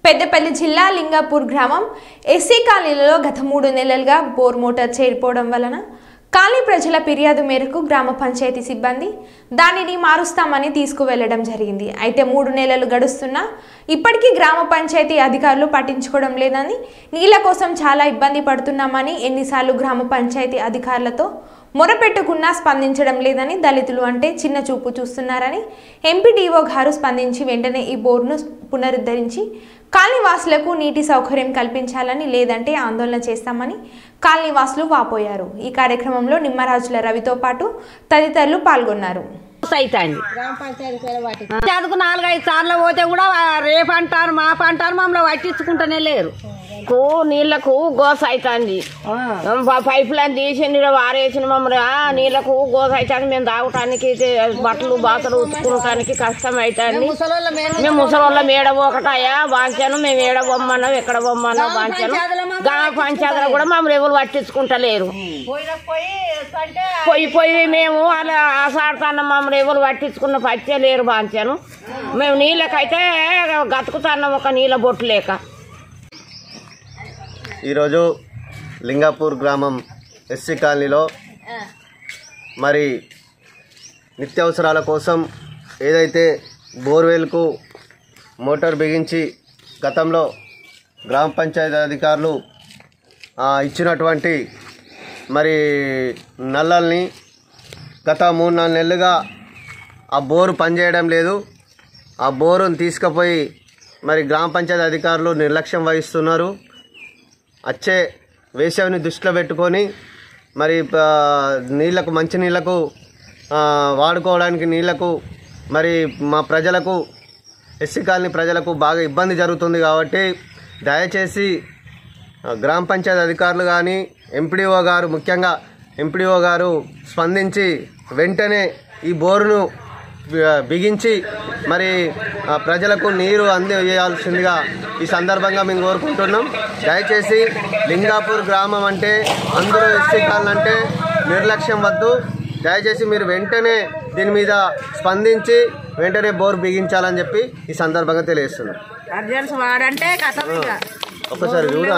పెద్దపల్లి జిల్లా లింగాపూర్ గ్రామం ఎస్సీ కాలనీలో గత 3 నెలలుగా బోర్ మోటార్ చేరిపోవడం వలన కాలనీ ప్రజల ఫిర్యాదు మేరకు గ్రామ పంచాయతీ సిబ్బంది దానిని మారుస్తామని తీసుకువెళ్లడం జరిగింది. అయితే 3 నెలలు గడుస్తున్నా ఇప్పటికీ గ్రామ పంచాయతీ అధికారులు పట్టించుకోవడం లేదని, నీళ్ల కోసం చాలా ఇబ్బంది పడుతున్నామని, ఎన్నిసార్లు గ్రామ పంచాయతీ అధికారులతో మొరపెట్టుకున్నా స్పందించడం లేదని, దళితులు అంటే చిన్న చూపు చూస్తున్నారని ఎంపీడీఓ గారు స్పందించి వెంటనే ఈ బోర్డును పునరుద్ధరించి కాలనీవాసులకు నీటి సౌకర్యం కల్పించాలని, లేదంటే ఆందోళన చేస్తామని కాలనీవాసులు వాపోయారు. ఈ కార్యక్రమంలో నిమ్మరాజుల రవితో పాటు తదితరులు పాల్గొన్నారు. చదువుకు 4-5 సార్లు పోతే కూడా రేపు అంటారు మాప అంటారు, మమ్మల్ని పట్టించుకుంటూనే లేరు. నీళ్లకు గోస అవుతుంది, పైప్ లైన్ తీసి నీళ్ళు వారేసిన మమ్మల్ని నీళ్లకు గోస అవుతుంది. మేము తాగటానికి బట్టలు బాతలు ఉతుకోవటానికి కష్టం అవుతుంది. మేము ముసలోళ్ళ మేడ ఒకటాయా బాంచాను, మేము ఏడ బొమ్మన్నాం ఎక్కడ బొమ్మన్నా బాంచాను. గ్రామ పంచాయతీలో కూడా మమ్మల్ని ఎవరు పట్టించుకుంటలేరు. పోయి మేము అలా ఆసాడుతున్నాం, మమ్మల్ని ఎవరు పట్టించుకున్న పచ్చే లేరు బాంచాను. మేము నీళ్ళకైతే గతుకుతున్నాం ఒక నీళ్ళ బొట్టు లేక. ఈరోజు లింగాపూర్ గ్రామం ఎస్సీ కాలనీలో మరి నిత్యావసరాల కోసం ఏదైతే బోర్వెల్కు మోటార్ బిగించి గతంలో గ్రామ పంచాయతీ అధికారులు ఇచ్చినటువంటి మరి నల్లల్ని గత 3-4 నెలలుగా ఆ బోరు పనిచేయడం లేదు. ఆ బోరును తీసుకుపోయి మరి గ్రామ పంచాయతీ అధికారులు నిర్లక్ష్యం వహిస్తున్నారు. వచ్చే వేసవిని దృష్టిలో పెట్టుకొని మరి నీళ్లకు మంచి నీళ్లకు వాడుకోవడానికి నీళ్లకు మరి మా ప్రజలకు ఎస్సీ కాలనీ ప్రజలకు బాగా ఇబ్బంది జరుగుతుంది. కాబట్టి దయచేసి గ్రామ పంచాయతీ అధికారులు కానీ ఎంపీడీఓ గారు, ముఖ్యంగా ఎంపీడీఓ గారు స్పందించి వెంటనే ఈ బోరును బిగించి మరి ప్రజలకు నీరు అందజేయాల్సిందిగా ఈ సందర్భంగా మేము కోరుకుంటున్నాం. దయచేసి లింగాపూర్ గ్రామం అంటే అందరూ ఎస్సీ కాలనీ అంటే నిర్లక్ష్యం వద్దు. దయచేసి మీరు వెంటనే దీని మీద స్పందించి వెంటనే బోర్ బిగించాలని చెప్పి ఈ సందర్భంగా తెలియజేస్తున్నాం. ఒక్కసారి చూడు.